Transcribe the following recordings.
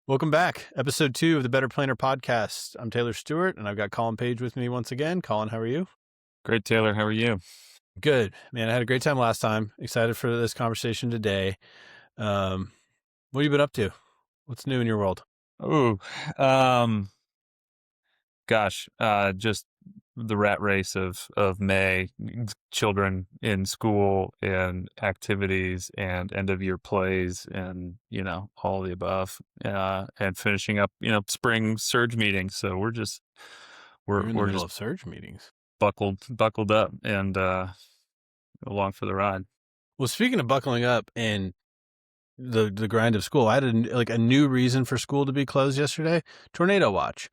Welcome back. Episode 2 of the Better Planner podcast. I'm Taylor Stewart, and I've got Colin Page with me once again. Colin, how are you? Great, Taylor. How are you? Good. Man, I had a great time last time. Excited for this conversation today. What have you been up to? What's new in your world? Oh, just the rat race of May, children in school and activities and end of year plays and, all of the above, and finishing up, spring surge meetings. So You're in the we're middle just of surge meetings. buckled up and, along for the ride. Well, speaking of buckling up and the grind of school, I had a new reason for school to be closed yesterday. Tornado watch,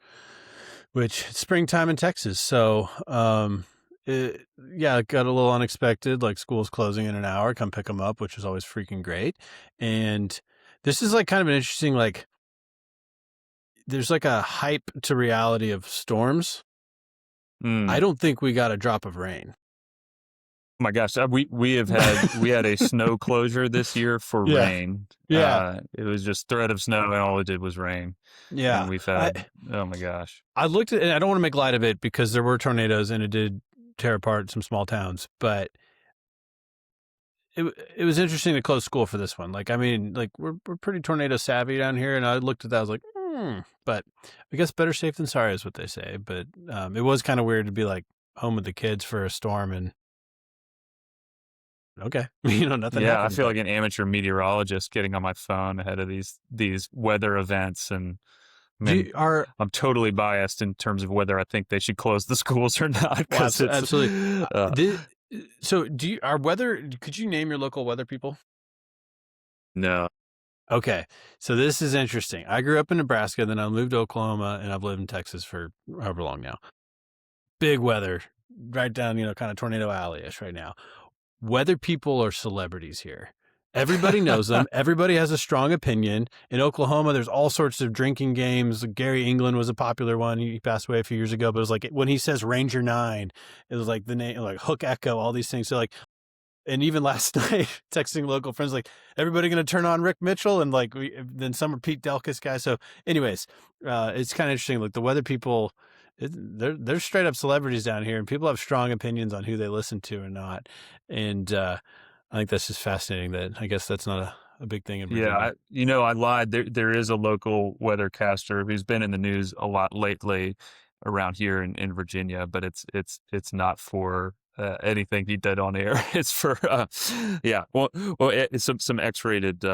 which it's springtime in Texas. So, it got a little unexpected. Like school's closing in an hour. Come pick them up, which is always freaking great. And this is like kind of an interesting, like, there's like a hype to reality of storms. I don't think we got a drop of rain. Oh my gosh, we had a snow closure this year for rain. Yeah. It was just thread of snow, and all it did was rain. Yeah. And we've had, oh my gosh. I looked at it, and I don't want to make light of it because there were tornadoes and it did tear apart some small towns, but it was interesting to close school for this one. Like, I mean, like we're pretty tornado savvy down here, and I looked at that, I was like, but I guess better safe than sorry is what they say. But it was kind of weird to be like home with the kids for a storm and okay, nothing. Yeah, happened, I feel like an amateur meteorologist getting on my phone ahead of these weather events, and I'm totally biased in terms of whether I think they should close the schools or not. Well, absolutely. So could you name your local weather people? No. Okay. So this is interesting. I grew up in Nebraska, then I moved to Oklahoma, and I've lived in Texas for however long now. Big weather, right down, kind of tornado alley-ish right now. Weather people are celebrities here. Everybody knows them. Everybody has a strong opinion. In Oklahoma, there's all sorts of drinking games. Gary England was a popular one. He passed away a few years ago, but it was like when he says Ranger 9, it was like the name, like Hook Echo, all these things. So like, and even last night, texting local friends, like, everybody going to turn on Rick Mitchell? And like, then some are Pete Delkus guys. So anyways, it's kind of interesting. Like the weather people, they're straight up celebrities down here, and people have strong opinions on who they listen to or not. And I think that's just fascinating that I guess that's not a big thing in Virginia. Yeah, I lied. There is a local weathercaster who's been in the news a lot lately around here in Virginia, but it's not for anything he did on air. It's for it's some X-rated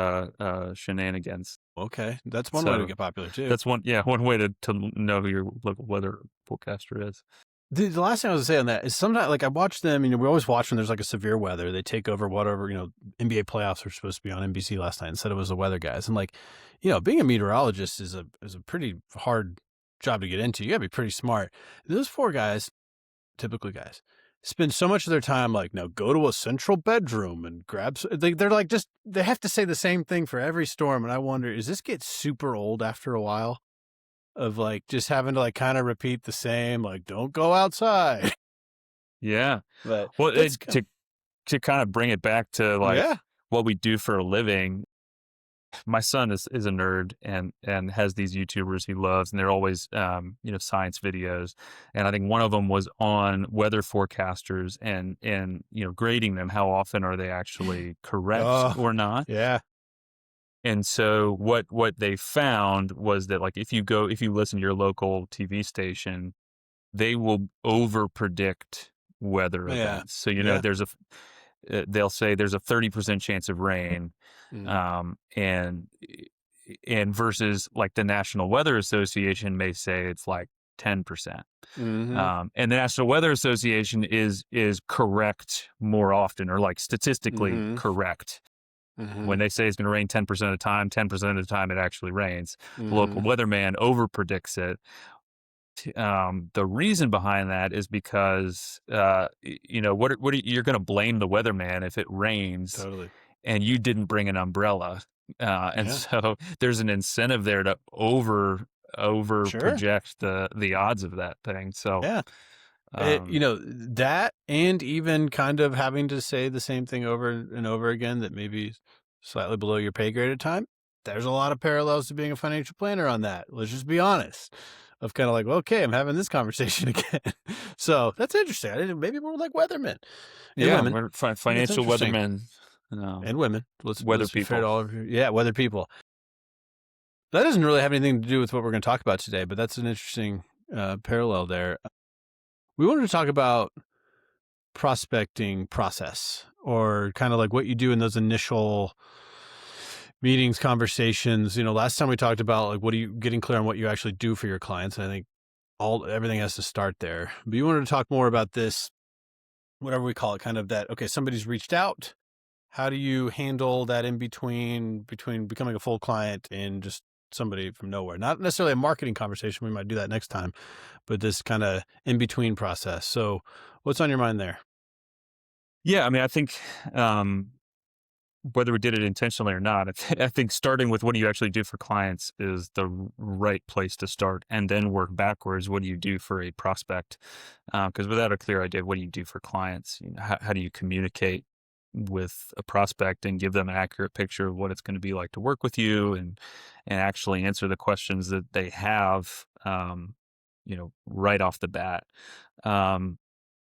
shenanigans. Okay, that's one way to get popular too. That's one way to know who your local weather forecaster is. The last thing I was going to say on that is sometimes, like, I watch them, we always watch when there's like a severe weather, they take over whatever, NBA playoffs are supposed to be on NBC last night, instead it was the weather guys. And like, being a meteorologist is a pretty hard job to get into. You gotta be pretty smart. Those four guys, typically guys, spend so much of their time like, now go to a central bedroom and grab, they're like, just, they have to say the same thing for every storm. And I wonder, does this get super old after a while? Of like just having to like kind of repeat the same, like, don't go outside. Yeah. But well, to kind of bring it back to like what we do for a living, my son is a nerd and has these YouTubers he loves, and they're always science videos. And I think one of them was on weather forecasters and grading them. How often are they actually correct or not? Yeah. And so what they found was that, like, if you listen to your local TV station, they will over predict weather events. So, they'll say there's a 30% chance of rain. And versus like the National Weather Association may say it's like 10%. And the National Weather Association is correct more often, or like statistically correct. When they say it's going to rain 10% of the time, 10% of the time it actually rains. The local weatherman over predicts it. The reason behind that is because, you're going to blame the weatherman if it rains. Totally. And you didn't bring an umbrella. So there's an incentive there to over project the odds of that thing. So that, and even kind of having to say the same thing over and over again that maybe slightly below your pay grade at time. there's a lot of parallels to being a financial planner on that. Let's just be honest. Of kind of like, well, okay, I'm having this conversation again. So that's interesting. I didn't, maybe more like weathermen and Yeah, women. we're That's financial interesting. weathermen, And women. weather Let's be fair people. to all of you. Yeah, weather people. That doesn't really have anything to do with what we're going to talk about today, but that's an interesting parallel there. We wanted to talk about prospecting process, or kind of like what you do in those initial meetings, conversations. Last time we talked about like getting clear on what you actually do for your clients. And I think everything has to start there. But you wanted to talk more about this, whatever we call it, kind of that, okay, somebody's reached out. How do you handle that in between becoming a full client and just somebody from nowhere? Not necessarily a marketing conversation. We might do that next time, but this kind of in between process. So what's on your mind there? Yeah, I mean, I think whether we did it intentionally or not, I think starting with what do you actually do for clients is the right place to start, and then work backwards. What do you do for a prospect? Because without a clear idea of what do you do for clients, how do you communicate with a prospect and give them an accurate picture of what it's going to be like to work with you, and actually answer the questions that they have, right off the bat. Um,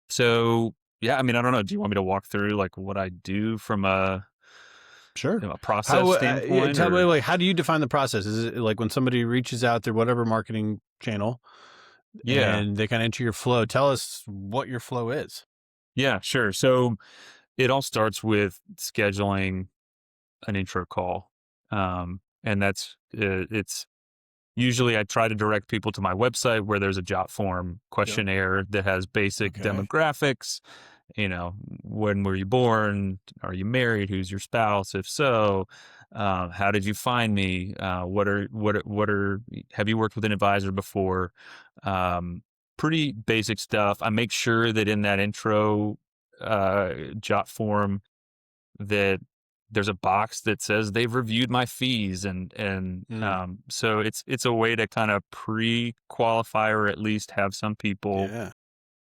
so yeah, I mean, I don't know. Do you want me to walk through like what I do from Sure. a process How, yeah, standpoint, tell me, or like, how do you define the process? Is it like when somebody reaches out through whatever marketing channel yeah, and they kind of enter your flow? Tell us what your flow is. yeah, sure. So it all starts with scheduling an intro call, and it's usually I try to direct people to my website where there's a jot form Yep. questionnaire that has basic Okay. demographics. When were you born? Are you married? Who's your spouse? If so, how did you find me? Have you worked with an advisor before? Um, Pretty basic stuff. I make sure that in that intro jot form that there's a box that says they've reviewed my fees, Mm, so it's a way to kind of pre-qualify, or at least have some people yeah.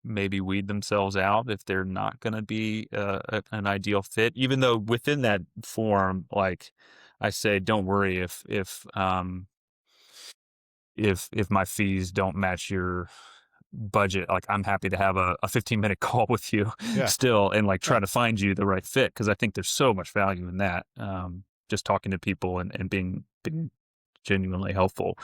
maybe weed themselves out if they're not going to be an ideal fit. Even though within that form, like I say, don't worry if my fees don't match your budget. Like, I'm happy to have a 15-minute call with you Yeah. still, and like Yeah. try to find you the right fit, because I think there's so much value in that. Just talking to people and being genuinely helpful.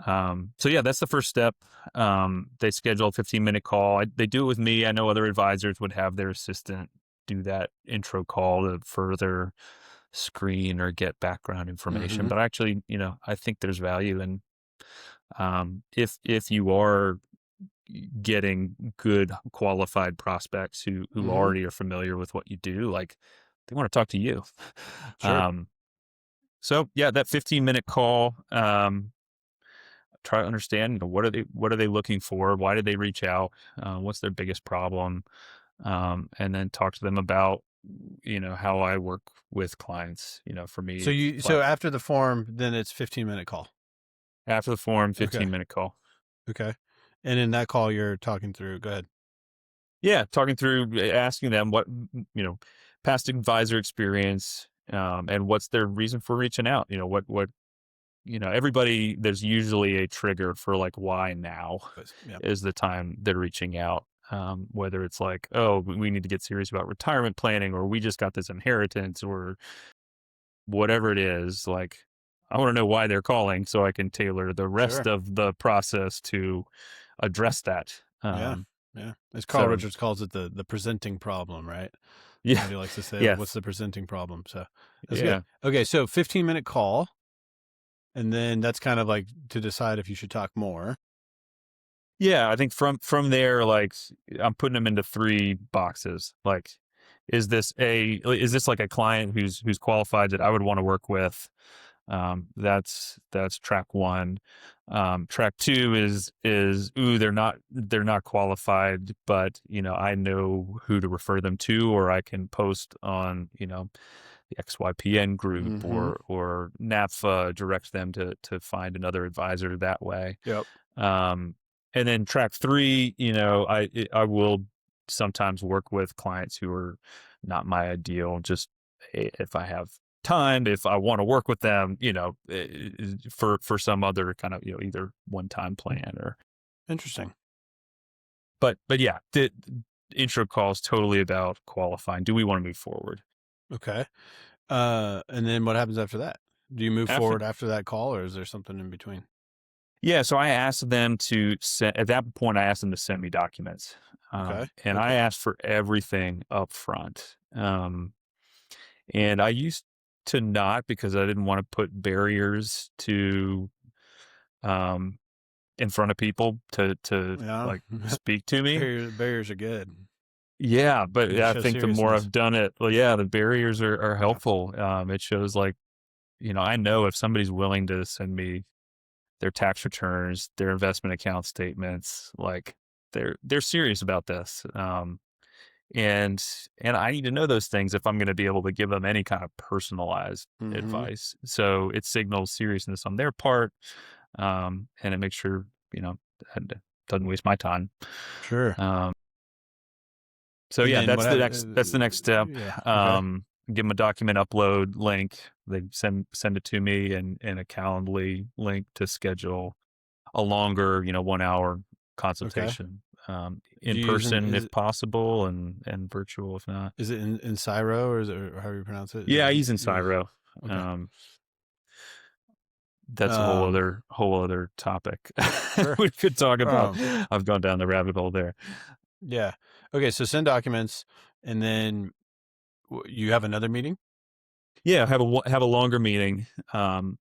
So yeah, that's the first step. They schedule a 15-minute call. They do it with me. I know other advisors would have their assistant do that intro call to further screen or get background information. Mm-hmm. But actually, I think there's value in, if you are getting good qualified prospects who Mm-hmm. already are familiar with what you do, like they want to talk to you. Sure. um, so yeah, that 15-minute call, try to understand, what are they looking for? Why did they reach out? What's their biggest problem? And then talk to them about, how I work with clients. For me, it's So after the form, then it's 15-minute call. after the form, Okay. 15-minute call. Okay. And in that call, you're talking through. Go ahead. Yeah, talking through, asking them what, past advisor experience, and what's their reason for reaching out. Everybody, there's usually a trigger for like why now Yeah. is the time they're reaching out. Whether it's like, oh, we need to get serious about retirement planning, or we just got this inheritance, or whatever it is. Like, I want to know why they're calling so I can tailor the rest Sure. of the process to address that. Yeah. Yeah. As Carl So Richards calls it, the presenting problem, right? yeah, What he likes to say, like, what's yes, the presenting problem? So that's good. yeah. Okay. So 15-minute call. And then that's kind of like to decide if you should talk more. Yeah, I think from there, like, I'm putting them into three boxes. Like, is this like a client who's qualified that I would want to work with? That's track one. Track two is ooh, they're not qualified, but I know who to refer them to, or I can post on the XYPN group, Mm-hmm. or NAPFA, direct them to find another advisor that way. Yep. Um, and then track three, I will sometimes work with clients who are not my ideal, just if I have time if I want to work with them, for some other kind of, either one-time plan or. Interesting. But yeah, the intro call is totally about qualifying. Do we want to move forward? Okay. And then what happens after that? Do you move After forward after that call, or is there something in between? Yeah, so I asked them to send. At that point, I asked them to send me documents, Okay. and I asked for everything up front. And I used to not, because I didn't want to put barriers to um, in front of people to Yeah. like speak to me. Barriers are good. Yeah, but They I show think the more seriousness. I've done it, well, yeah, the barriers are Yeah. helpful. It shows, like, I know if somebody's willing to send me their tax returns, their investment account statements, like they're serious about this. And I need to know those things if I'm going to be able to give them any kind of personalized Mm-hmm. advice. So it signals seriousness on their part, and it makes sure it doesn't waste my time. Sure. Um, so And yeah, then that's what the happens? next step. Yeah. Okay. Give them a document upload link. They send it to me, and a Calendly link to schedule a longer, 1 hour Okay. consultation, Do in you use person if possible, and virtual if not. is it in Cyro, or is it, or how do you pronounce it? Yeah, I use Yeah. Encyro. Okay. Um, that's a Um. whole other topic Sure. we could talk about. Um. I've gone down the rabbit hole there. Yeah. Okay. So send documents, and then you have another meeting. Yeah, have a longer meeting, and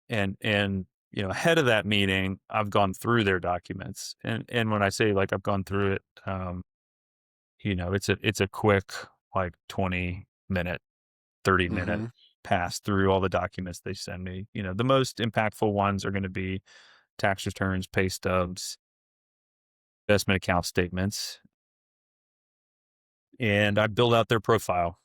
ahead of that meeting, I've gone through their documents, and when I say, like, I've gone through it, it's a quick, like, 20-minute, 30-minute Mm-hmm. pass through all the documents they send me. The most impactful ones are going to be tax returns, pay stubs, investment account statements, and I build out their profile.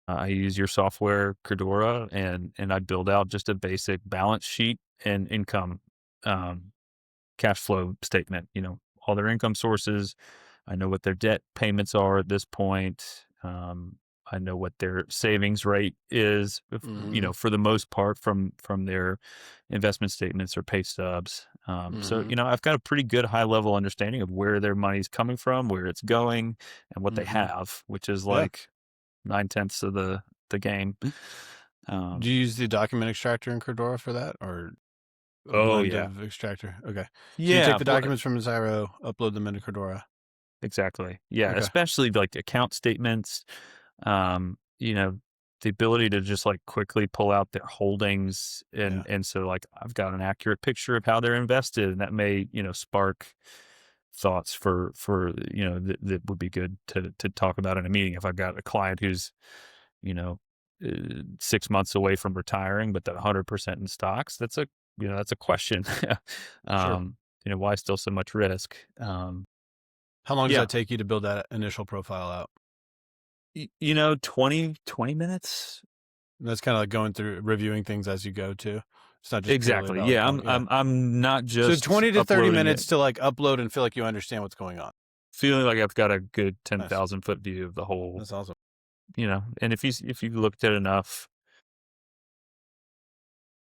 I use your software, Credora, and I build out just a basic balance sheet and income, um, cash flow statement. All their income sources. I know what their debt payments are at this point. I know what their savings rate is, Mm-hmm. for the most part from their investment statements or pay stubs. So, Mm-hmm. I've got a pretty good high level understanding of where their money's coming from, where it's going, and what they Mm-hmm. have, which is Yeah. like 9/10 of the game. Do Um, you use the document extractor in Cordora for that, or a oh blend yeah, of extractor? Okay. So you take yeah. the documents from Zyro, upload them into Cordora. Exactly. Yeah, Okay. especially like account statements, um, you know, the ability to just like quickly pull out their holdings, Yeah. and so, like, I've got an accurate picture of how they're invested, and that may, spark thoughts that would be good to talk about in a meeting. If I've got a client who's, you know, 6 months away from retiring, but they're 100% in stocks, that's a question. Sure. Why still so much risk? How long does Yeah. that take you to build that initial profile out? 20 minutes. And that's kind of like going through reviewing things as you go too. It's not just purely Exactly. about like Yeah, calling. Yeah. I'm not So just 20 to 30 uploading it, minutes to like upload and feel like you understand what's going on. feeling like I've got a good Nice. 10,000-foot view of the whole, That's awesome. and if you've looked at enough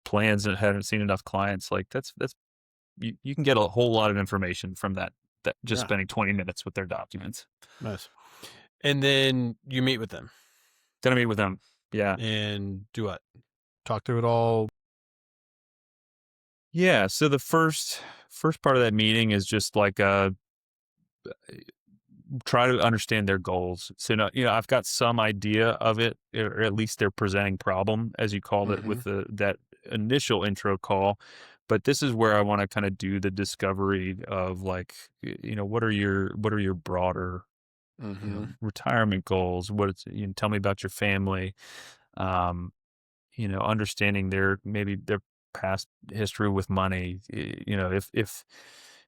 plans and haven't seen enough clients, like, that's you can get a whole lot of information from that just Yeah. spending 20 minutes with their documents. Nice. And then you meet with them Gonna meet with them. Yeah. and do what? Talk through it all. Yeah, so the first part of that meeting is just like, try to understand their goals. So, I've got some idea of it, or at least their presenting problem, as you called it, Mm-hmm. with that initial intro call. But this is where I want to kind of do the discovery of, like, what are your broader, Mm-hmm. retirement goals? Tell me about your family. Um, understanding maybe their past history with money.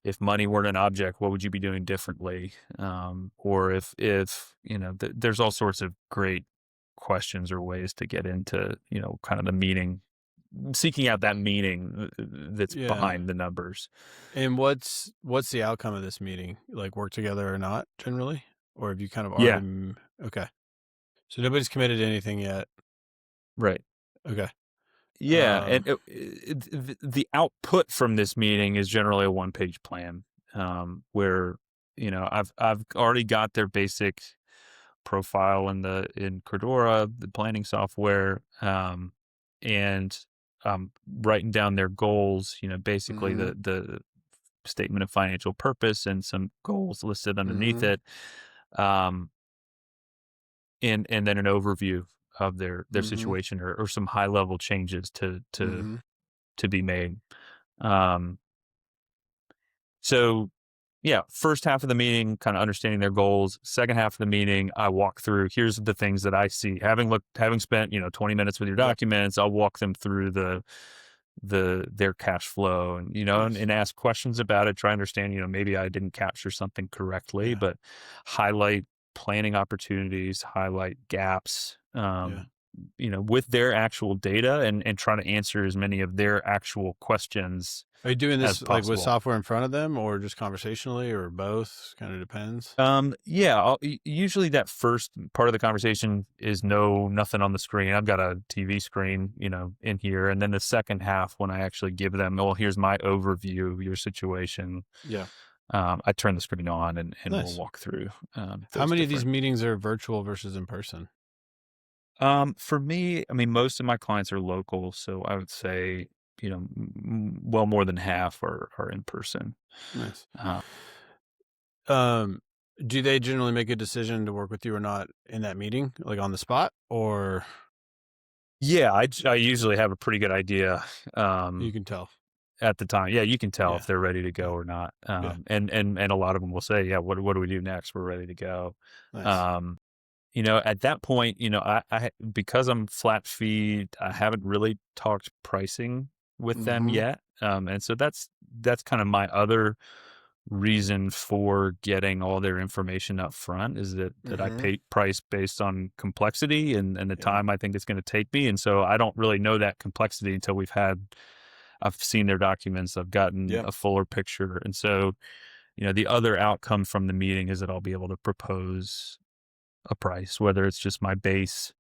If money weren't an object, what would you be doing differently? Or if there's all sorts of great questions or ways to get into, kind of the meaning, seeking out that meaning, that's Yeah. behind the numbers. And what's the outcome of this meeting? Like work together or not generally? Or have you kind of already Yeah. okay. So nobody's committed to anything yet. Right. Okay. Yeah, and the output from this meeting is generally a one-page plan, where I've already got their basic profile in Cordora, the planning software, and writing down their goals. Basically Mm-hmm. the statement of financial purpose and some goals listed underneath Mm-hmm. it, um, and then an overview of their Mm-hmm. situation or some high level changes Mm-hmm. to be made. Um, so yeah, first half of the meeting, kind of understanding their goals. Second half of the meeting, I walk through, here's the things that I see. Having spent, 20 minutes with your Yep. documents, I'll walk them through their cash flow and, Nice. and ask questions about it, try to understand, maybe I didn't capture something correctly, Yeah. but highlight planning opportunities, highlight gaps, Yeah. with their actual data and try to answer as many of their actual questions Are you doing as this like with possible. software in front of them or just conversationally or both? Kind of depends. Yeah, usually that first part of the conversation is nothing on the screen. I've got a TV screen, in here. And then the second half, when I actually give them, well, here's my overview of your situation. Yeah. I turn the screen on and we'll Nice. walk through, How those many of these different. meetings are virtual versus in person? For me, I mean, most of my clients are local, so I would say, well, more than half are in person. Nice. Uh, Um, do they generally make a decision to work with you or not in that meeting, like on the spot, or yeah, I usually have a pretty good idea. you can tell? At the time. Yeah, you can tell Yeah. if they're ready to Yeah. go or not. Yeah. And a lot of them will say, "Yeah, what do we do next? We're ready to go." Nice. Um, at that point, because I'm flat fee, I haven't really talked pricing with them Mm-hmm. yet. And so that's kind of my other reason for getting all their information up front is that I Mm-hmm. pay price based on complexity and the Yeah. time I think it's going to take me. And so I don't really know that complexity until I've seen their documents, I've gotten Yeah. a fuller picture. And so, the other outcome from the meeting is that I'll be able to propose a price, whether it's just my base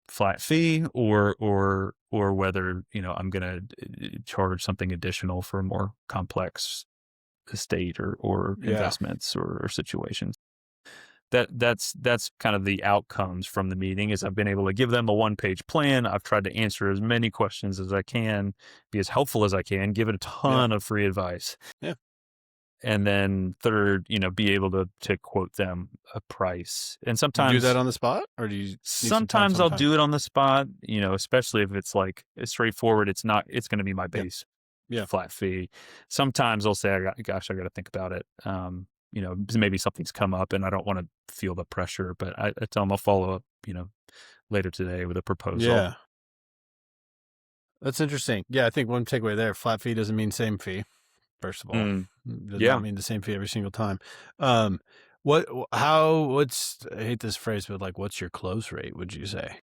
flat fee or whether, I'm going to charge something additional for a more complex estate or Yeah. investments or situations. That's kind of the outcomes from the meeting is I've been able to give them a one-page plan. I've tried to answer as many questions as I can, be as helpful as I can, give it a Yeah. ton of free advice. Yeah. And then third, be able to quote them a price. And You do that sometimes on the spot, or do you need some time sometimes I'll sometimes? do it on the spot, especially if it's like it's straightforward. It's going to be my Yeah. base Yeah. flat fee. Sometimes I'll say, gosh, I got to think about it. Maybe something's come up and I don't want to feel the pressure, but I tell them I'll follow up, later today with a proposal. Yeah. That's interesting. Yeah, I think one takeaway there: flat fee doesn't mean same fee. First of all, Mm, it does not yeah. mean the same fee every single time. Um, what's I hate this phrase, but like, what's your close rate? Would you say?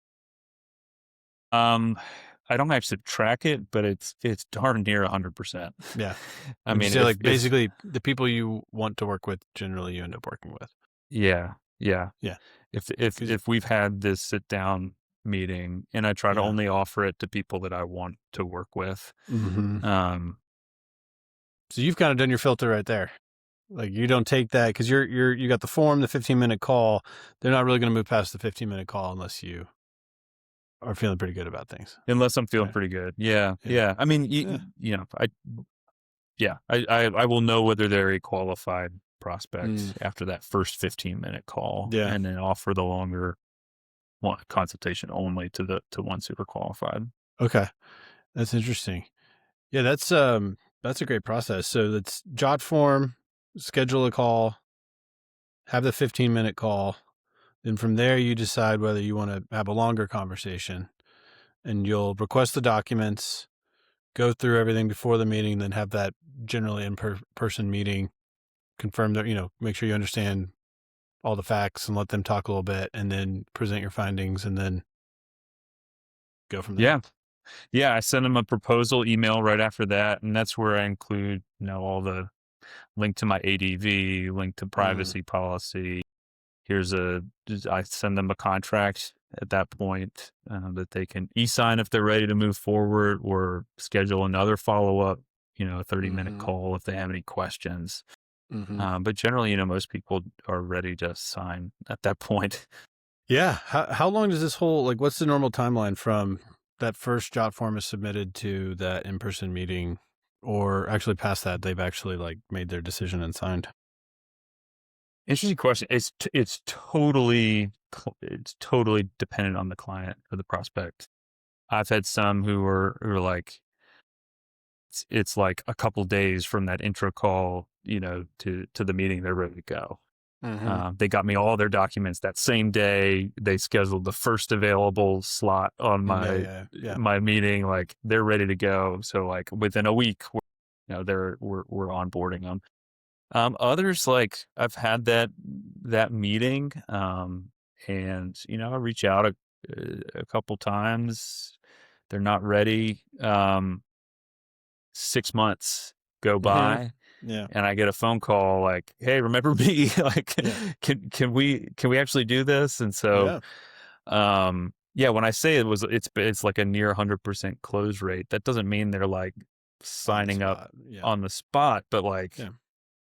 Um, I don't actually track it, but it's darn near 100%. Yeah. I Would you mean, say like if basically the people you want to work with generally you end up working with? yeah, yeah. Yeah. If we've had this sit down meeting and I try to Yeah. only offer it to people that I want to work with, Mm-hmm. um, So you've kind of done your filter right there. Like you don't take that because you got the form, the 15-minute call. They're not really going to move past the 15-minute call unless you are feeling pretty good about things. unless I'm feeling Right. pretty good. Yeah, Yeah. yeah. I mean, Yeah. I will know whether they're a qualified Mm. prospect after that first 15-minute call, Yeah. and then offer the longer one consultation only to ones who are qualified. Okay. That's interesting. Yeah, that's a great process. So let's jot form, schedule a call, have the 15-minute call. Then from there you decide whether you want to have a longer conversation and you'll request the documents, go through everything before the meeting, then have that generally in person meeting, confirm that, make sure you understand all the facts and let them talk a little bit and then present your findings and then go from there. Yeah, yeah. I send them a proposal email right after that, and that's where I include all the link to my ADV, link to Mm, privacy policy. I send them a contract at that point, that they can e-sign if they're ready to move forward, or schedule another follow-up, a 30-minute call if they have any questions. But generally, most people are ready to sign at that point. Yeah. How long does this whole, like, what's the normal timeline from that first jot form is submitted to that in-person meeting, or actually past that, they've actually like made their decision and signed? Interesting question. It's totally dependent on the client or the prospect. I've had some who are like, it's like a couple days from that intro call, to the meeting, they're ready to go. They got me all their documents that same day. They scheduled the first available slot on my meeting. Like, they're ready to go. So like within a week, we're onboarding them. Others, like, I've had that meeting, and I reach out a couple times. They're not ready. 6 months go by. Yeah. And I get a phone call like, "Hey, remember me? Like, can we actually do this?" And so, when I say it's like a near 100% close rate, that doesn't mean they're like signing up on the spot, but like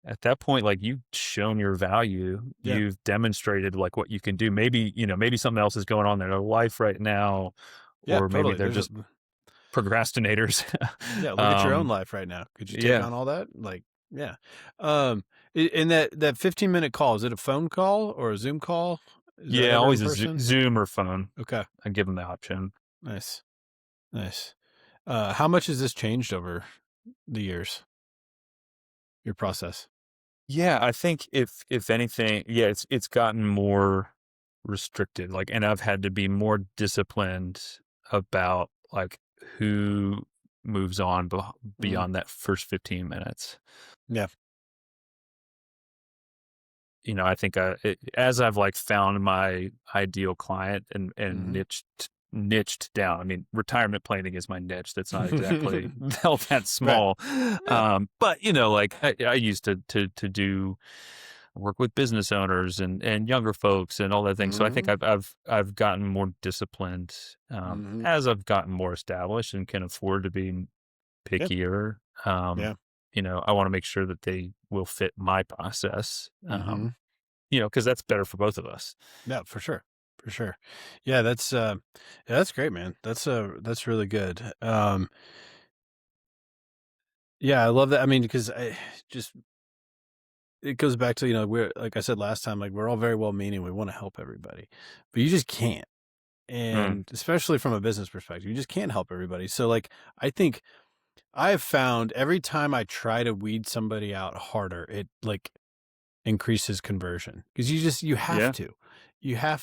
at that point, like, you've shown your value, you've demonstrated like what you can do. Maybe, maybe something else is going on in their life right now, or maybe they're just procrastinators. Yeah, look at your own life right now. Could you take on all that? Like, yeah. And that 15-minute call, is it a phone call or a Zoom call? Always a Zoom or phone. Okay. I give them the option. Nice. How much has this changed over the years, your process? Yeah, I think if anything, it's gotten more restricted. Like, and I've had to be more disciplined about like who moves on beyond that first 15 minutes. Yeah. I think as I've like found my ideal client and niched down. I mean, retirement planning is my niche. That's not exactly that small. Right. But like I used to do work with business owners and younger folks and all that thing. So I think I've gotten more disciplined as I've gotten more established and can afford to be pickier. I want to make sure that they will fit my process. Because that's better for both of us. Yeah, for sure. Yeah, that's great, man. That's really good. Yeah, I love that. I mean, because it goes back to, we're, like I said last time, like, we're all very well meaning. We want to help everybody, but you just can't. And especially from a business perspective, you just can't help everybody. So like, I think I have found every time I try to weed somebody out harder, it like increases conversion, because you have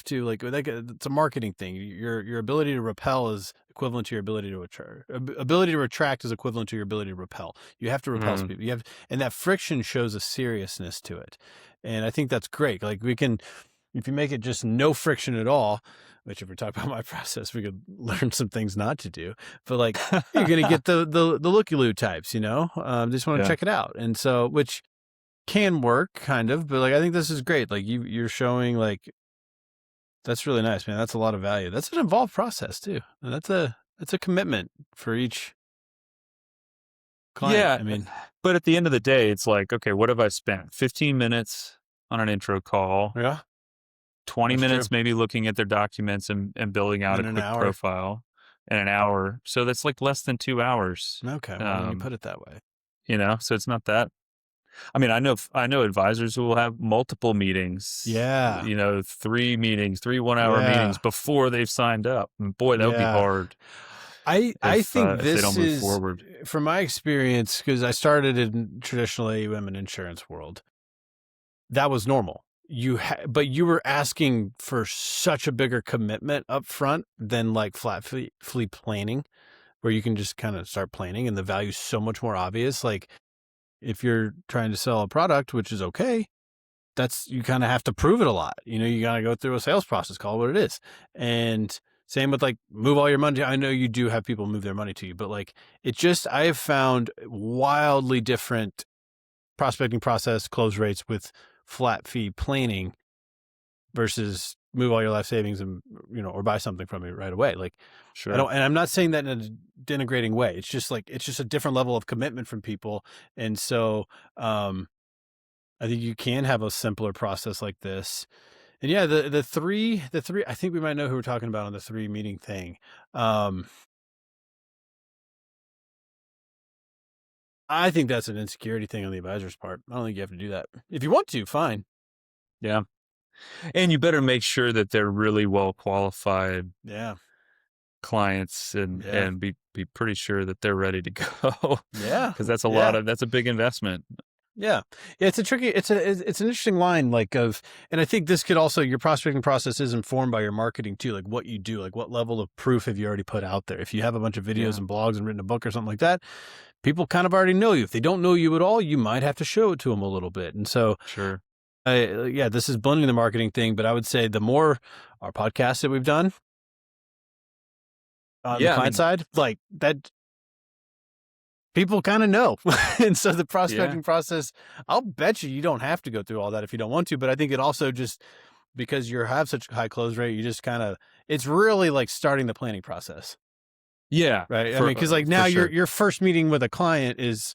to like it's a marketing thing. Your ability to repel is equivalent to your ability to attract. Ability to retract is equivalent to your ability to repel. You have to repel people. And that friction shows a seriousness to it. And I think that's great. Like, if you make it just no friction at all, which, if we're talking about my process, we could learn some things not to do. But like, you're gonna get the looky-loo types, just want to check it out. And so, which can work kind of, but like, I think this is great. Like, you're showing, like, that's really nice, man. That's a lot of value. That's an involved process too. And that's a commitment for each client. Yeah. I mean, but at the end of the day, it's like, okay, what have I spent? 15 minutes on an intro call. Yeah. 20 minutes maybe looking at their documents and building out a quick profile, and an hour. So that's like less than 2 hours. Okay. Well, when you put it that way, so it's not that. I mean, I know advisors who will have multiple meetings. Yeah. 3 meetings, 3 1-hour meetings before they've signed up. And boy, that would be hard. I think this they don't move is, forward. From my experience, because I started in traditional AUM and insurance world, that was normal. But you were asking for such a bigger commitment up front than like flat fee planning, where you can just kind of start planning and the value's so much more obvious. Like, if you're trying to sell a product, which is okay, you kind of have to prove it a lot. You got to go through a sales process, call it what it is. And same with like, move all your money. I know you do have people move their money to you, but like, I have found wildly different prospecting process close rates with flat fee planning versus move all your life savings and, or buy something from me right away. Like, Sure. and I'm not saying that in a denigrating way. It's just a different level of commitment from people. And so, I think you can have a simpler process like this. And yeah, the three, I think we might know who we're talking about on the 3 meeting thing. I think that's an insecurity thing on the advisor's part. I don't think you have to do that. If you want to, fine. Yeah. And you better make sure that they're really well qualified clients and be pretty sure that they're ready to go. Yeah. Because that's that's a big investment. Yeah. It's an interesting line, and I think this could also, your prospecting process is informed by your marketing too, like what you do, like what level of proof have you already put out there? If you have a bunch of videos and blogs and written a book or something like that, people kind of already know you. If they don't know you at all, you might have to show it to them a little bit. And so, sure. This is blending the marketing thing, but I would say the more our podcasts that we've done on the client side, like that, people kind of know. And so the prospecting process, I'll bet you don't have to go through all that if you don't want to, but I think it also just, because you have such a high close rate, you just it's really like starting the planning process. Yeah. Right. I mean, because now your first meeting with a client is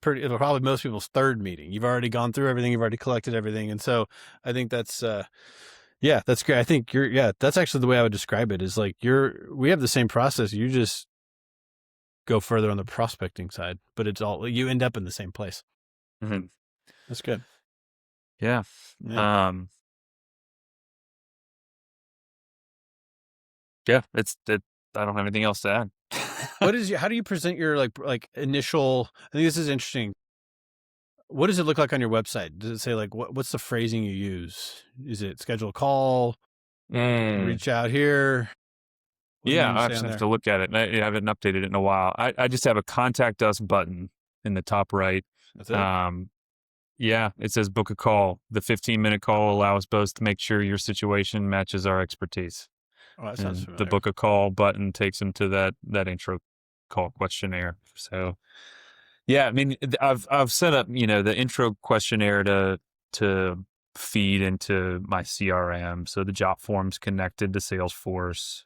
probably most people's third meeting. You've already gone through everything. You've already collected everything. And so I think that's, that's great. I think that's actually the way I would describe it, is like we have the same process. You just go further on the prospecting side, but you end up in the same place. Mm-hmm. That's good. Yeah. Yeah. I don't have anything else to add. How do you present your like initial, I think this is interesting. What does it look like on your website? Does it say like, what's the phrasing you use? Is it schedule a call, reach out here? I just have to look at it. I haven't updated it in a while. I just have a contact us button in the top right. That's it. It says book a call. The 15-minute call allows both to make sure your situation matches our expertise. Oh, that sounds familiar. The book a call button takes them to that intro call questionnaire. So, yeah, I mean, I've set up, the intro questionnaire to feed into my CRM. So the job form's connected to Salesforce.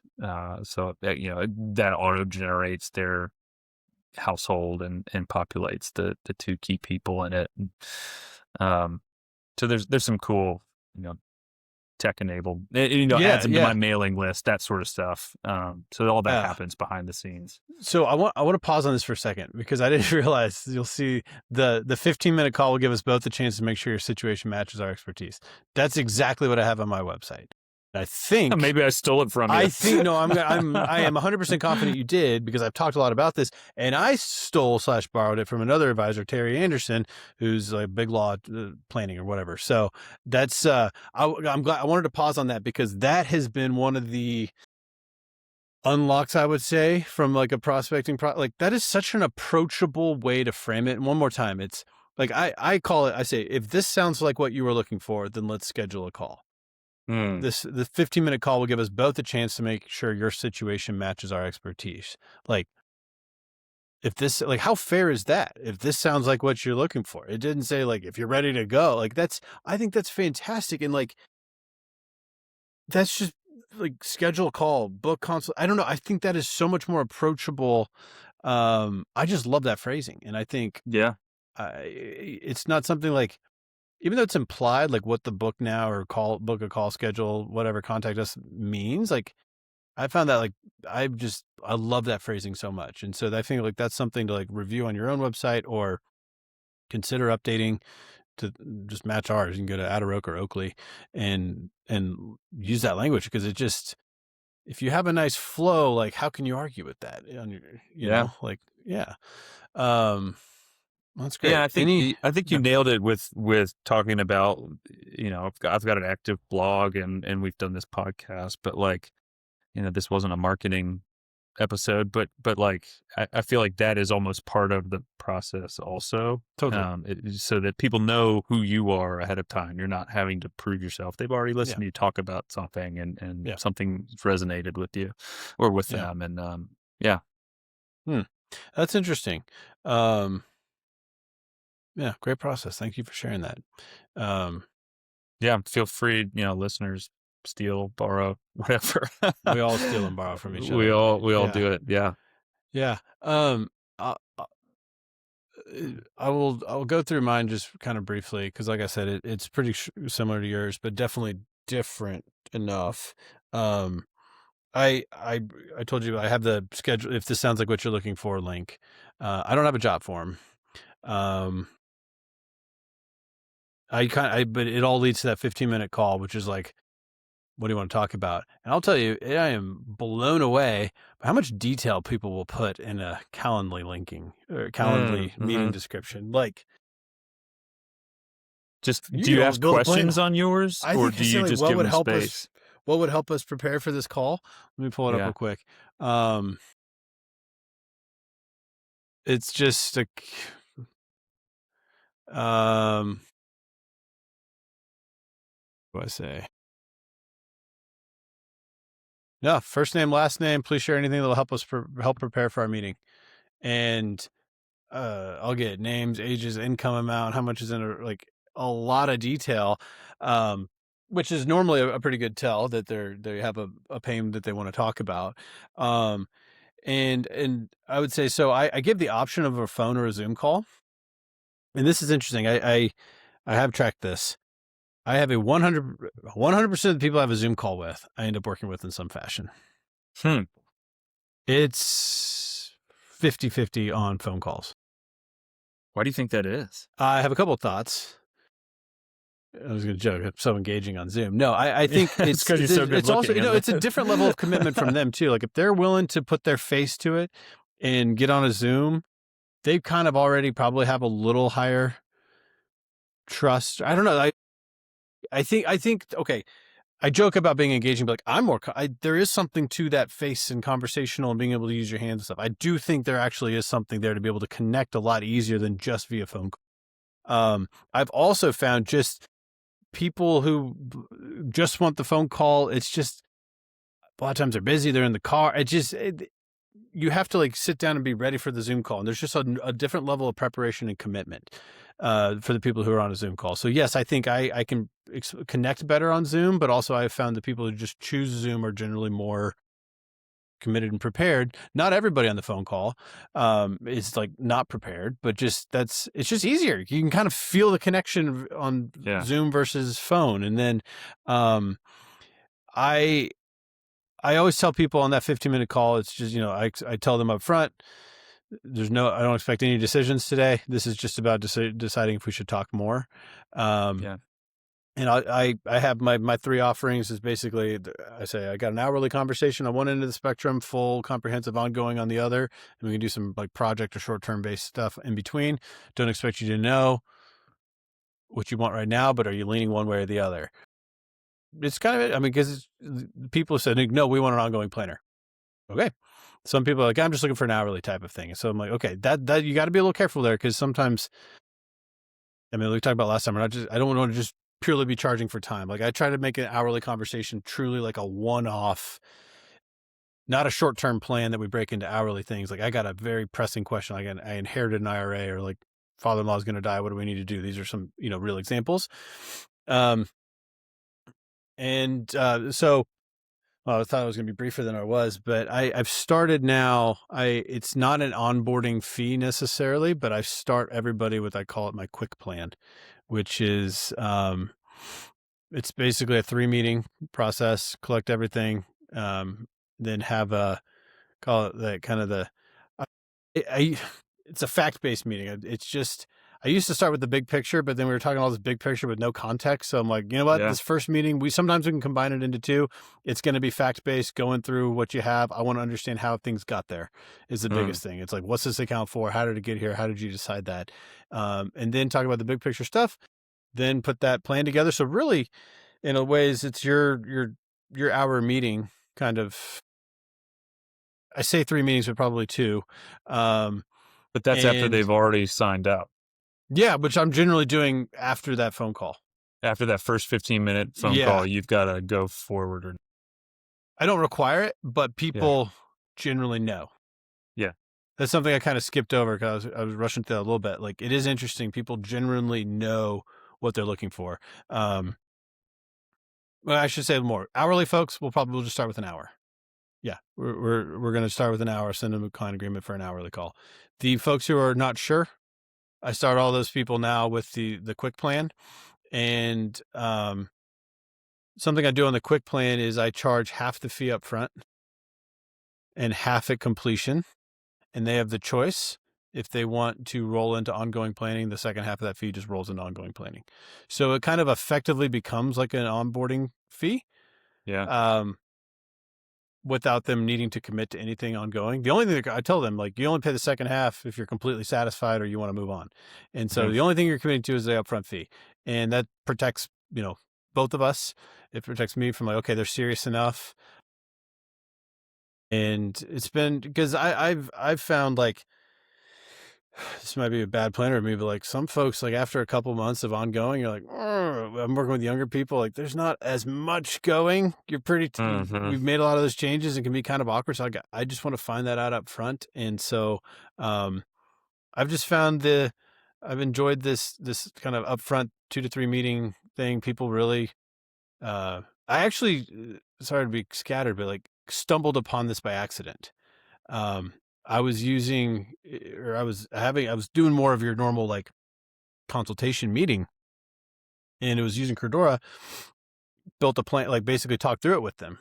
So that, that auto generates their household and populates the 2 key people in it. So there's some cool, tech enabled, adds them to my mailing list, that sort of stuff. So all that happens behind the scenes. So I want to pause on this for a second, because I didn't realize, you'll see the 15-minute call will give us both the chance to make sure your situation matches our expertise. That's exactly what I have on my website. I think maybe I stole it from you. I think no, I am 100% confident you did, because I've talked a lot about this, and I stole/borrowed it from another advisor, Terry Anderson, who's like big law planning or whatever. So that's I'm glad I wanted to pause on that, because that has been one of the unlocks, I would say, from like a prospecting like that is such an approachable way to frame it. And one more time, it's like I call it, I say, if this sounds like what you were looking for, then let's schedule a call. The 15-minute call will give us both a chance to make sure your situation matches our expertise. Like, if this, like, how fair is that? If this sounds like what you're looking for, it didn't say like, if you're ready to go, like I think that's fantastic. And like, that's just like schedule a call, book consult. I don't know. I think that is so much more approachable. I just love that phrasing. And I think, it's not something like, even though it's implied, like what the book now or book a call, schedule, whatever, contact us means, like I found that like, I love that phrasing so much. And so I think like that's something to like review on your own website, or consider updating to just match ours. You can go to Adderoke or Oakley and use that language, because it just, if you have a nice flow, like how can you argue with that on your, you know, like, that's great. Yeah, I think you nailed it with talking about, I've got an active blog and we've done this podcast, but like, this wasn't a marketing episode, but like, I feel like that is almost part of the process also. Totally. So that people know who you are ahead of time. You're not having to prove yourself. They've already listened to you talk about something and something resonated with you or with them. And that's interesting. Yeah, great process. Thank you for sharing that. Feel free, listeners, steal, borrow, whatever. We all steal and borrow from each we other. all do it. Yeah. Yeah. I, I will go through mine just kind of briefly because, like I said, it's pretty similar to yours, but definitely different enough. Um, I told you I have the schedule. If this sounds like what you're looking for, link. I don't have a job form. But it all leads to that 15-minute call, which is like, what do you want to talk about? And I'll tell you, I am blown away by how much detail people will put in a Calendly linking or Calendly meeting description. Like, just you do you don't ask build a plan. questions on yours, or do you just give them space? What would help us prepare for this call? Let me pull it up real quick. It's just a, what do I say? No, first name, last name. Please share anything that will help us help prepare for our meeting. And I'll get names, ages, income amount, how much is in a lot of detail, which is normally a pretty good tell that they have a pain that they want to talk about. And I would say, so I give the option of a phone or a Zoom call. And this is interesting. I have tracked this. I have 100% of the people I have a Zoom call with, I end up working with in some fashion. It's 50-50 on phone calls. Why do you think that is? I have a couple of thoughts. I was going to joke. I'm so engaging on Zoom. No, I think it's because you're so good. It's also, it's a different level of commitment from them too. Like if they're willing to put their face to it and get on a Zoom, they kind of already probably have a little higher trust. I don't know. I think, okay. I joke about being engaging, but there is something to that face and conversational and being able to use your hands and stuff. I do think there actually is something there to be able to connect a lot easier than just via phone call. I've also found just people who just want the phone call. It's just a lot of times they're busy. They're in the car. You have to sit down and be ready for the Zoom call. And there's just a different level of preparation and commitment for the people who are on a Zoom call. So yes, I think I can connect better on Zoom, but also I've found the people who just choose Zoom are generally more committed and prepared. Not everybody on the phone call is not prepared, but it's just easier. You can kind of feel the connection on Zoom versus phone. And then I always tell people on that 15-minute call, it's just, I tell them up front, I don't expect any decisions today. This is just about deciding if we should talk more. And I have my three offerings is basically, I say, I got an hourly conversation on one end of the spectrum, full comprehensive ongoing on the other. And we can do some project or short-term based stuff in between. Don't expect you to know what you want right now, but are you leaning one way or the other? It's kind of, because people said, no, we want an ongoing planner. Okay. Some people are like, I'm just looking for an hourly type of thing. And so I'm like, okay, that you got to be a little careful there. Cause sometimes, we talked about last time, I don't want to just purely be charging for time. I try to make an hourly conversation truly like a one-off, not a short-term plan that we break into hourly things. I got a very pressing question. I inherited an IRA, or father-in-law is going to die. What do we need to do? These are some, real examples. Well, I thought it was going to be briefer than I was, but I've started now. It's not an onboarding fee necessarily, but I start everybody with, I call it my quick plan, which is, it's basically a 3-meeting process, collect everything, then have call it that kind of it's a fact-based meeting. It's just, I used to start with the big picture, but then we were talking all this big picture with no context. So I'm like, you know what? This first meeting, we can combine it into 2. It's going to be fact-based, going through what you have. I want to understand how things got there is the biggest thing. It's what's this account for? How did it get here? How did you decide that? And then talk about the big picture stuff, then put that plan together. So really, in a ways, it's your hour meeting kind of. I say 3 meetings, but probably 2. But that's after they've already signed up. Yeah, which I'm generally doing after that phone call. After that first 15-minute phone call, you've got to go forward. I don't require it, but people generally know. Yeah. That's something I kind of skipped over because I was rushing through that a little bit. It is interesting. People generally know what they're looking for. Well, I should say more. Hourly folks, we'll just start with an hour. Yeah, we're going to start with an hour, send them a client agreement for an hourly call. The folks who are not sure, I start all those people now with the quick plan. And something I do on the quick plan is I charge half the fee up front and half at completion. And they have the choice. If they want to roll into ongoing planning, the second half of that fee just rolls into ongoing planning. So it kind of effectively becomes like an onboarding fee. Yeah. Without them needing to commit to anything ongoing. The only thing I tell them, like, you only pay the second half if you're completely satisfied or you want to move on. And so the only thing you're committing to is the upfront fee. And that protects, both of us. It protects me from like, okay, they're serious enough. And it's been, because I've found like, this might be a bad planner of me, but like some folks, like after a couple months of ongoing, you're like, I'm working with younger people. Like there's not as much going. You're we've made a lot of those changes and can be kind of awkward. So I just want to find that out up front. And so, I've just found I've enjoyed this kind of upfront 2 to 3 meeting thing. People really, I actually, sorry to be scattered, but like stumbled upon this by accident. I was using, or I was doing more of your normal like consultation meeting, and it was using Credora, built a plan, like basically talked through it with them.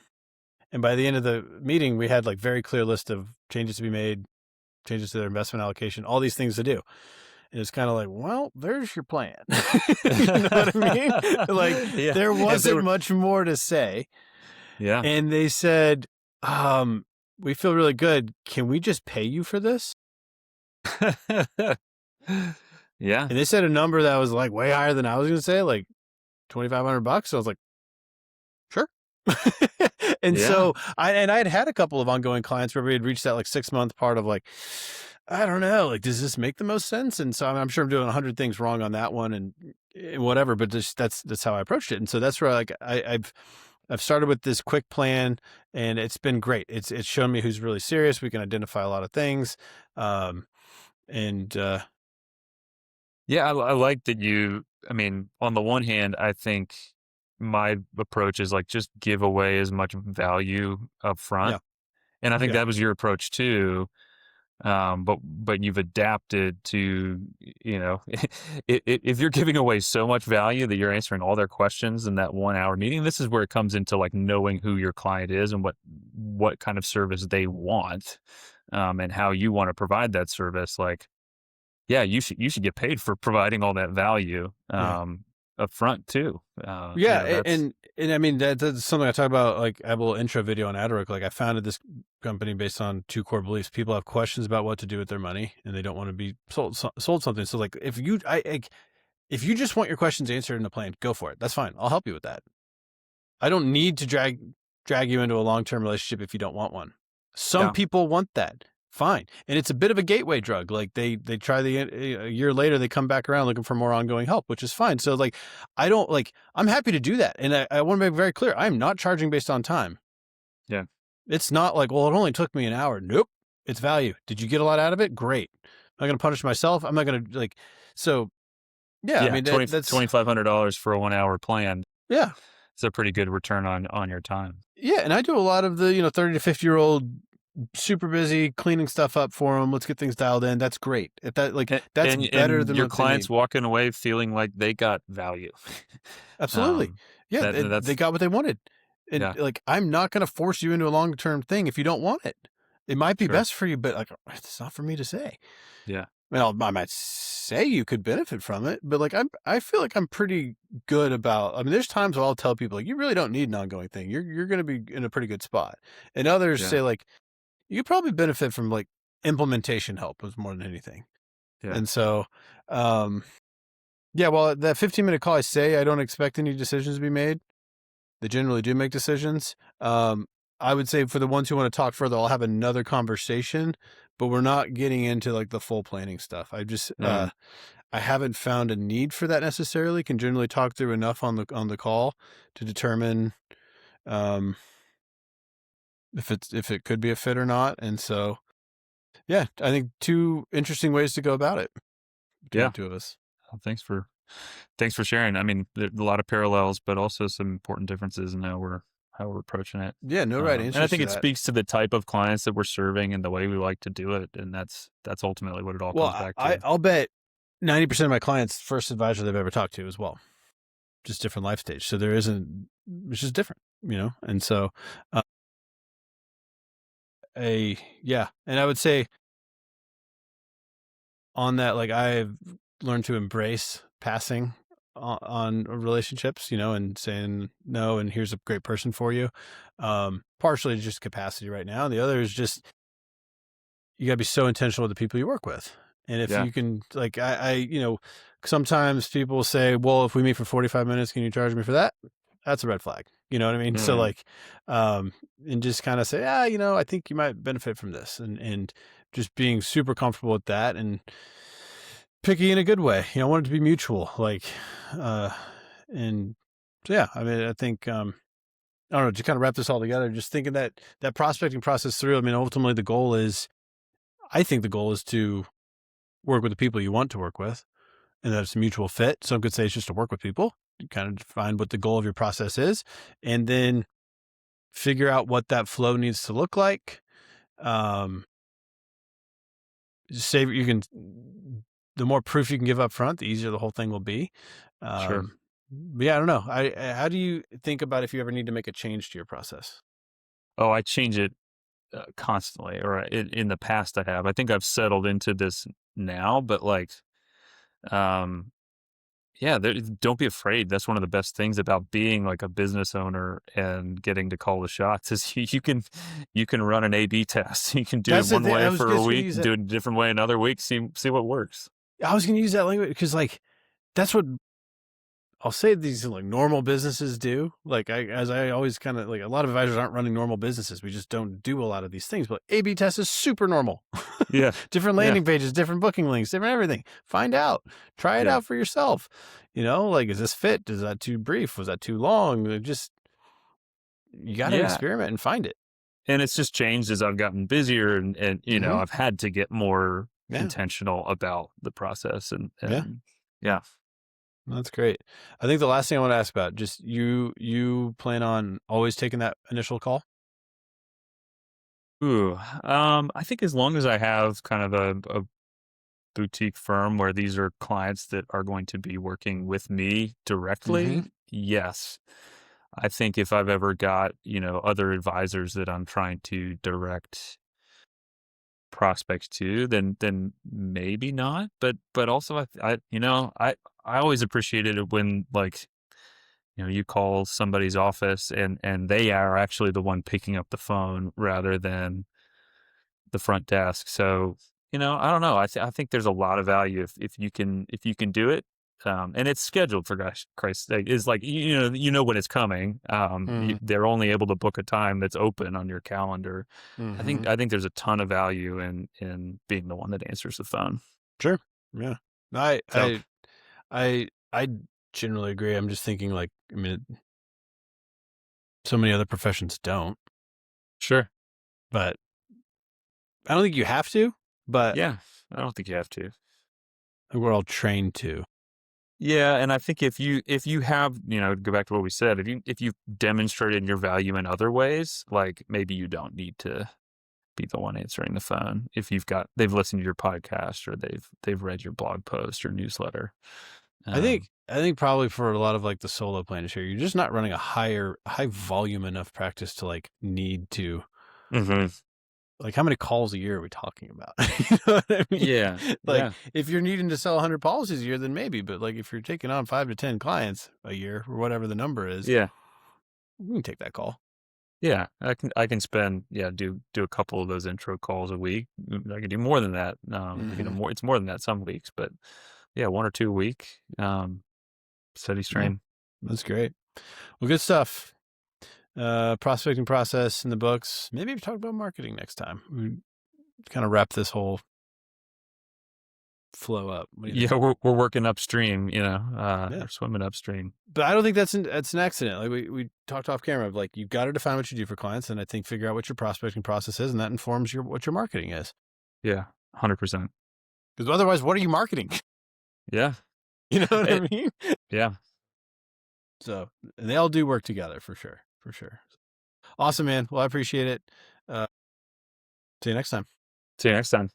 And by the end of the meeting, we had like very clear list of changes to be made, changes to their investment allocation, all these things to do. And it's kind of like, well, there's your plan. You know what I mean? Like there wasn't much more to say. Yeah. And they said, we feel really good. Can we just pay you for this? Yeah. And they said a number that was like way higher than I was going to say, like $2,500. So I was like, sure. And so I had a couple of ongoing clients where we had reached that like 6-month part of like, I don't know, like, does this make the most sense? And so I'm sure I'm doing 100 things wrong on that one and whatever, but just that's how I approached it. And so that's where like I've started with this quick plan and it's been great. It's shown me who's really serious. We can identify a lot of things. Yeah, I like that I mean, on the one hand, I think my approach is like just give away as much value up front. Yeah. And I think that was your approach too. But you've adapted to, if you're giving away so much value that you're answering all their questions in that 1 hour meeting, this is where it comes into like knowing who your client is and what kind of service they want, and how you want to provide that service. Like, yeah, you should get paid for providing all that value, up front too. And I mean, that's something I talk about, like I have a little intro video on Adoric. Like I founded this company based on 2 core beliefs. People have questions about what to do with their money and they don't want to be sold something. So like if you just want your questions answered in a plan, go for it. That's fine. I'll help you with that. I don't need to drag you into a long-term relationship if you don't want one. Some people want that. Fine. And it's a bit of a gateway drug. Like they try a year later, they come back around looking for more ongoing help, which is fine. So like, I'm happy to do that. And I want to make very clear, I'm not charging based on time. Yeah. It's not like, well, it only took me an hour. Nope. It's value. Did you get a lot out of it? Great. I'm not going to punish myself. I'm not going to so yeah. I mean, that's $2,500 for a 1 hour plan. Yeah. It's a pretty good return on your time. Yeah. And I do a lot of the, 30 to 50-year-old super busy cleaning stuff up for them. Let's get things dialed in. That's great. If that that's better than your clients walking away feeling like they got value. Absolutely. They got what they wanted. And like, I'm not going to force you into a long-term thing if you don't want it. It might be best for you, but like, it's not for me to say. Yeah. Well, I might say you could benefit from it, but like, I feel like I'm pretty good about, I mean, there's times where I'll tell people like, you really don't need an ongoing thing. You're going to be in a pretty good spot. And others say like, you probably benefit from like implementation help was more than anything. Yeah. And so, well, that 15-minute call, I don't expect any decisions to be made. They generally do make decisions. I would say for the ones who want to talk further, I'll have another conversation, but we're not getting into like the full planning stuff. I just, I haven't found a need for that necessarily. Can generally talk through enough on the call to determine, if it could be a fit or not. And so, yeah, I think 2 interesting ways to go about it between the 2 of us. Well, thanks for Thanks for sharing. I mean, there's a lot of parallels, but also some important differences in how we're approaching it. Yeah, no right And I answers think to it that. speaks to the type of clients that we're serving and the way we like to do it, and that's ultimately what it all Well, comes back to. I'll bet 90% of my clients first advisor they've ever talked to as well, just different life stage. So there isn't, it's just different, and so yeah, and I would say on that, like I've learned to embrace passing on relationships, and saying no, and here's a great person for you. Partially just capacity right now. The other is just, you gotta be so intentional with the people you work with. And if Yeah. you can, like, sometimes people say, well, if we meet for 45 minutes, can you charge me for that? That's a red flag. You know what I mean? So Mm, like, and just kind of say, I think you might benefit from this, and just being super comfortable with that, and picky in a good way. I want it to be mutual. Like, and so, yeah, I mean, I think, I don't know, to kind of wrap this all together, just thinking that prospecting process through, I mean, ultimately I think the goal is to work with the people you want to work with, and that it's a mutual fit. Some could say it's just to work with people. You kind of define what the goal of your process is, and then figure out what that flow needs to look like. Save you can The more proof you can give up front, the easier the whole thing will be. sure. But yeah, I don't know. How do you think about if you ever need to make a change to your process? Oh, I change it constantly, or in the past I have. I think I've settled into this now, but like, um, yeah, don't be afraid. That's one of the best things about being like a business owner and getting to call the shots is you can run an A/B test. You can do it That's the one thing. way I was for a just going to week, use that. do it a different way another week, see what works. I was going to use that language because, like, that's what I'll say these like normal businesses do. Like as I always kind of like, a lot of advisors aren't running normal businesses. We just don't do a lot of these things. But A/B test is super normal. Yeah, Different yeah, landing pages, different booking links, different everything. Find out. Try it yeah, out for yourself. Like, is this fit? Is that too brief? Was that too long? Just, you got to yeah. experiment and find it. And it's just changed as I've gotten busier, and Mm-hmm. I've had to get more Yeah. intentional about the process, Yeah. and yeah. That's great. I think the last thing I want to ask about, just you plan on always taking that initial call? Ooh, I think as long as I have kind of a boutique firm where these are clients that are going to be working with me Mm-hmm. directly, yes. I think if I've ever got, other advisors that I'm trying to direct prospects to, then maybe not. But also I always appreciated it when, like, you call somebody's office and they are actually the one picking up the phone rather than the front desk. So, I don't know. I think there's a lot of value if you can do it. And it's scheduled, for gosh Christ's sake. Is like, when it's coming. Mm-hmm. They're only able to book a time that's open on your calendar. Mm-hmm. I think there's a ton of value in being the one that answers the phone. Sure. Yeah. I So I I generally agree. I'm just thinking, like, I mean, so many other professions don't, sure, but I don't think you have to, but yeah, I don't think you have to. we're all trained to. Yeah, and I think if you have, go back to what we said, if you've demonstrated your value in other ways, like maybe you don't need to be the one answering the phone. If they've listened to your podcast, or they've read your blog post or newsletter. Um, I think probably for a lot of like the solo planners here, you're just not running a high volume enough practice to like need to, mhm. like, how many calls a year are we talking about? You know what I mean? Yeah, Like, yeah, if you're needing to sell 100 policies a year, then maybe, but like if you're taking on 5 to 10 clients a year or whatever the number is, yeah, you can take that call. yeah. I can spend, do a couple of those intro calls a week. I can do more than that. Mm-hmm. It's more than that some weeks, but yeah, one or two a week. Steady Yeah, stream. that's great. Well, good stuff. Prospecting process in the books. Maybe we talk about marketing next time. We kind of wrap this whole flow up. What do you think? Yeah, we're working upstream, Yeah. we're swimming upstream. But I don't think that's an accident. Like we talked off camera of, like, you got to define what you do for clients, and I think figure out what your prospecting process is, and that informs what your marketing is. Yeah, 100%. Because otherwise, what are you marketing? Yeah. You know what I mean? Yeah. So they all do work together for sure. For sure. Awesome, man. Well, I appreciate it. See you next time. See you next time.